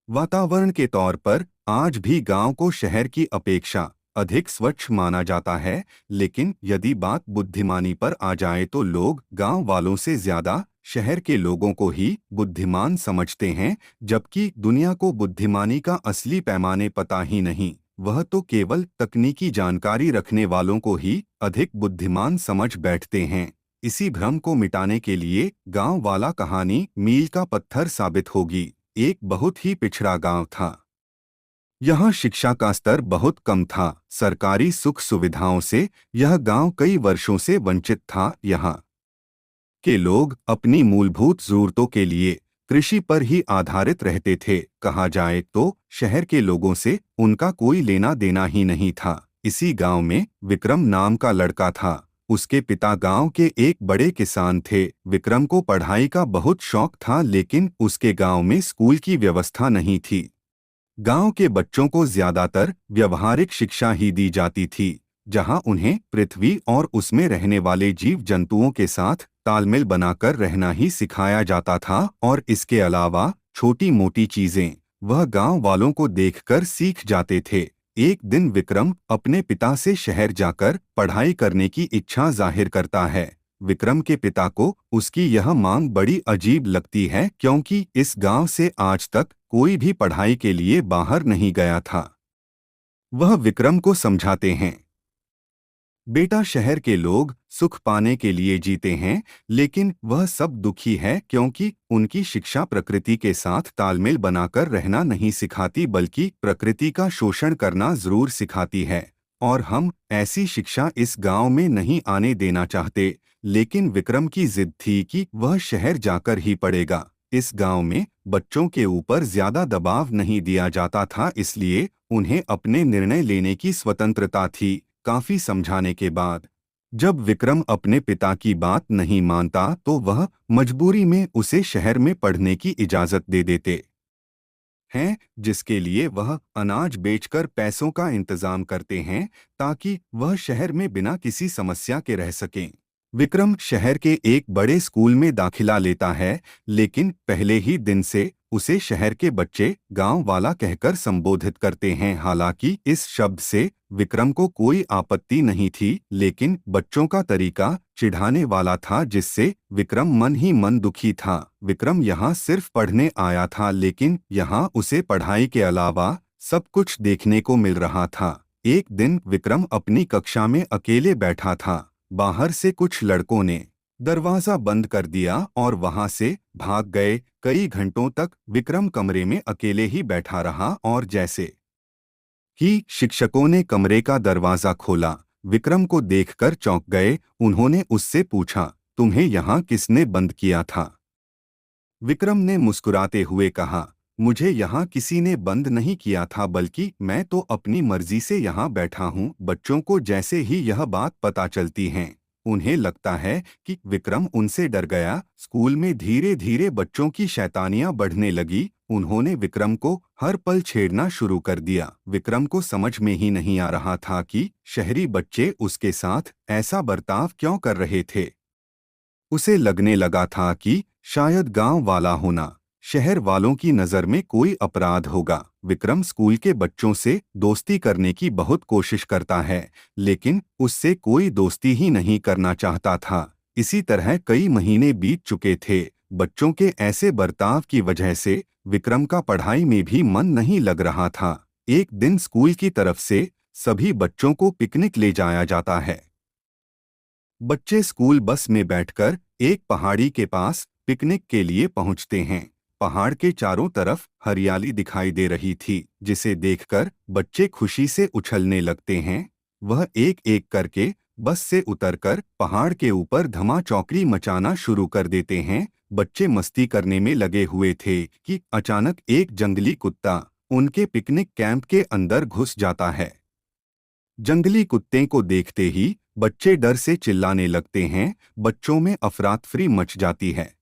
वातावरण के तौर पर आज भी गांव को शहर की अपेक्षा अधिक स्वच्छ माना जाता है, लेकिन यदि बात बुद्धिमानी पर आ जाए तो लोग गांव वालों से ज्यादा शहर के लोगों को ही बुद्धिमान समझते हैं, जबकि दुनिया को बुद्धिमानी का असली पैमाने पता ही नहीं। वह तो केवल तकनीकी जानकारी रखने वालों को ही अधिक बुद्धिमान समझ बैठते हैं। इसी भ्रम को मिटाने के लिए गांव वाला कहानी मील का पत्थर साबित होगी। एक बहुत ही पिछड़ा गांव था। यहाँ शिक्षा का स्तर बहुत कम था। सरकारी सुख सुविधाओं से यह गांव कई वर्षों से वंचित था। यहाँ के लोग अपनी मूलभूत जरूरतों के लिए कृषि पर ही आधारित रहते थे। कहा जाए तो शहर के लोगों से उनका कोई लेना देना ही नहीं था। इसी गांव में विक्रम नाम का लड़का था। उसके पिता गांव के एक बड़े किसान थे। विक्रम को पढ़ाई का बहुत शौक था, लेकिन उसके गांव में स्कूल की व्यवस्था नहीं थी। गांव के बच्चों को ज्यादातर व्यवहारिक शिक्षा ही दी जाती थी, जहां उन्हें पृथ्वी और उसमें रहने वाले जीव जंतुओं के साथ तालमेल बनाकर रहना ही सिखाया जाता था, और इसके अलावा छोटी मोटी चीजें वह गांव वालों को देखकर सीख जाते थे। एक दिन विक्रम अपने पिता से शहर जाकर पढ़ाई करने की इच्छा जाहिर करता है। विक्रम के पिता को उसकी यह मांग बड़ी अजीब लगती है, क्योंकि इस गांव से आज तक कोई भी पढ़ाई के लिए बाहर नहीं गया था। वह विक्रम को समझाते हैं, बेटा, शहर के लोग सुख पाने के लिए जीते हैं, लेकिन वह सब दुखी है क्योंकि उनकी शिक्षा प्रकृति के साथ तालमेल बनाकर रहना नहीं सिखाती, बल्कि प्रकृति का शोषण करना जरूर सिखाती है। और हम ऐसी शिक्षा इस गांव में नहीं आने देना चाहते। लेकिन विक्रम की जिद थी कि वह शहर जाकर ही पढ़ेगा। इस गांव में बच्चों के ऊपर ज्यादा दबाव नहीं दिया जाता था, इसलिए उन्हें अपने निर्णय लेने की स्वतंत्रता थी। काफी समझाने के बाद जब विक्रम अपने पिता की बात नहीं मानता, तो वह मजबूरी में उसे शहर में पढ़ने की इजाजत दे देते हैं, जिसके लिए वह अनाज बेचकर पैसों का इंतजाम करते हैं, ताकि वह शहर में बिना किसी समस्या के रह सकें। विक्रम शहर के एक बड़े स्कूल में दाखिला लेता है, लेकिन पहले ही दिन से उसे शहर के बच्चे गांव वाला कहकर संबोधित करते हैं। हालांकि इस शब्द से विक्रम को कोई आपत्ति नहीं थी, लेकिन बच्चों का तरीका चिढ़ाने वाला था, जिससे विक्रम मन ही मन दुखी था। विक्रम यहाँ सिर्फ पढ़ने आया था, लेकिन यहाँ उसे पढ़ाई के अलावा सब कुछ देखने को मिल रहा था। एक दिन विक्रम अपनी कक्षा में अकेले बैठा था। बाहर से कुछ लड़कों ने दरवाजा बंद कर दिया और वहां से भाग गए। कई घंटों तक विक्रम कमरे में अकेले ही बैठा रहा, और जैसे ही शिक्षकों ने कमरे का दरवाजा खोला, विक्रम को देखकर चौंक गए। उन्होंने उससे पूछा, तुम्हें यहाँ किसने बंद किया था? विक्रम ने मुस्कुराते हुए कहा, मुझे यहाँ किसी ने बंद नहीं किया था, बल्कि मैं तो अपनी मर्जी से यहाँ बैठा हूँ। बच्चों को जैसे ही यह बात पता चलती है, उन्हें लगता है कि विक्रम उनसे डर गया। स्कूल में धीरे धीरे बच्चों की शैतानियां बढ़ने लगी। उन्होंने विक्रम को हर पल छेड़ना शुरू कर दिया। विक्रम को समझ में ही नहीं आ रहा था कि शहरी बच्चे उसके साथ ऐसा बर्ताव क्यों कर रहे थे। उसे लगने लगा था कि शायद गांव वाला होना शहर वालों की नज़र में कोई अपराध होगा। विक्रम स्कूल के बच्चों से दोस्ती करने की बहुत कोशिश करता है, लेकिन उससे कोई दोस्ती ही नहीं करना चाहता था। इसी तरह कई महीने बीत चुके थे। बच्चों के ऐसे बर्ताव की वजह से विक्रम का पढ़ाई में भी मन नहीं लग रहा था। एक दिन स्कूल की तरफ से सभी बच्चों को पिकनिक ले जाया जाता है। बच्चे स्कूल बस में बैठकर एक पहाड़ी के पास पिकनिक के लिए पहुंचते हैं। पहाड़ के चारों तरफ हरियाली दिखाई दे रही थी, जिसे देखकर बच्चे खुशी से उछलने लगते हैं। वह एक एक करके बस से उतरकर पहाड़ के ऊपर धमा चौकड़ी मचाना शुरू कर देते हैं। बच्चे मस्ती करने में लगे हुए थे कि अचानक एक जंगली कुत्ता उनके पिकनिक कैंप के अंदर घुस जाता है। जंगली कुत्ते को देखते ही बच्चे डर से चिल्लाने लगते हैं। बच्चों में अफरातफरी मच जाती है।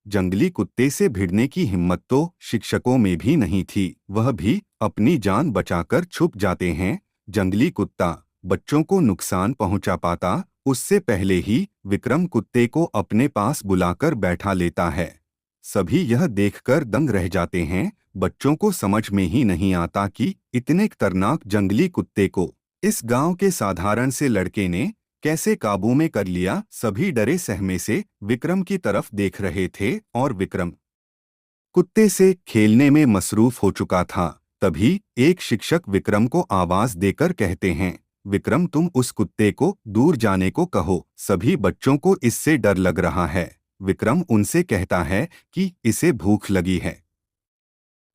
जंगली कुत्ते से भिड़ने की हिम्मत तो शिक्षकों में भी नहीं थी। वह भी अपनी जान बचाकर छुप जाते हैं। जंगली कुत्ता बच्चों को नुकसान पहुंचा पाता उससे पहले ही विक्रम कुत्ते को अपने पास बुलाकर बैठा लेता है। सभी यह देखकर दंग रह जाते हैं। बच्चों को समझ में ही नहीं आता कि इतने खतरनाक जंगली कुत्ते को इस गांव के साधारण से लड़के ने कैसे काबू में कर लिया। सभी डरे सहमे से विक्रम की तरफ देख रहे थे और विक्रम कुत्ते से खेलने में मसरूफ हो चुका था। तभी एक शिक्षक विक्रम को आवाज देकर कहते हैं, विक्रम तुम उस कुत्ते को दूर जाने को कहो, सभी बच्चों को इससे डर लग रहा है। विक्रम उनसे कहता है कि इसे भूख लगी है,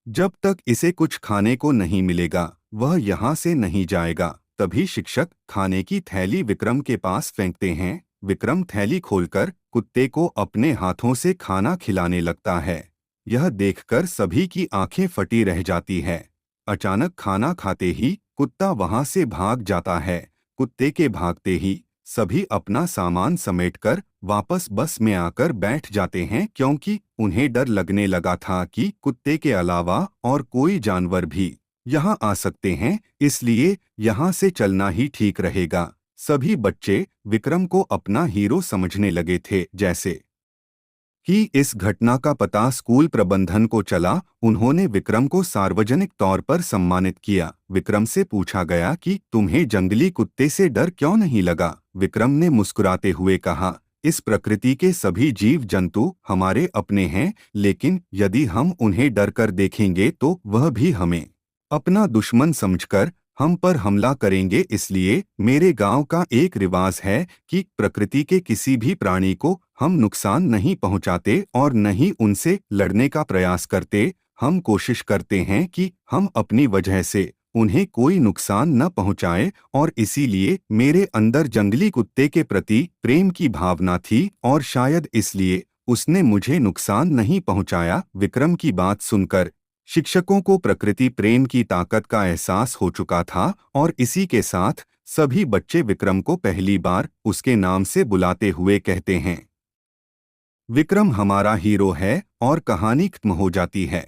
जब तक इसे कुछ खाने को नहीं मिलेगा वह यहाँ से नहीं जाएगा। तभी शिक्षक खाने की थैली विक्रम के पास फेंकते हैं। विक्रम थैली खोलकर कुत्ते को अपने हाथों से खाना खिलाने लगता है। यह देखकर सभी की आंखें फटी रह जाती है। अचानक खाना खाते ही कुत्ता वहां से भाग जाता है। कुत्ते के भागते ही सभी अपना सामान समेटकर वापस बस में आकर बैठ जाते हैं, क्योंकि उन्हें डर लगने लगा था कि कुत्ते के अलावा और कोई जानवर भी यहाँ आ सकते हैं, इसलिए यहाँ से चलना ही ठीक रहेगा। सभी बच्चे विक्रम को अपना हीरो समझने लगे थे। जैसे कि इस घटना का पता स्कूल प्रबंधन को चला, उन्होंने विक्रम को सार्वजनिक तौर पर सम्मानित किया। विक्रम से पूछा गया कि तुम्हें जंगली कुत्ते से डर क्यों नहीं लगा। विक्रम ने मुस्कुराते हुए कहा, इस प्रकृति के सभी जीव जंतु हमारे अपने हैं, लेकिन यदि हम उन्हें डर कर देखेंगे तो वह भी हमें अपना दुश्मन समझकर हम पर हमला करेंगे। इसलिए मेरे गांव का एक रिवाज है कि प्रकृति के किसी भी प्राणी को हम नुकसान नहीं पहुंचाते और न ही उनसे लड़ने का प्रयास करते। हम कोशिश करते हैं कि हम अपनी वजह से उन्हें कोई नुकसान न पहुंचाएं, और इसीलिए मेरे अंदर जंगली कुत्ते के प्रति प्रेम की भावना थी और शायद इसलिए उसने मुझे नुकसान नहीं पहुंचाया। विक्रम की बात सुनकर शिक्षकों को प्रकृति प्रेम की ताकत का एहसास हो चुका था और इसी के साथ सभी बच्चे विक्रम को पहली बार उसके नाम से बुलाते हुए कहते हैं, विक्रम हमारा हीरो है, और कहानी खत्म हो जाती है।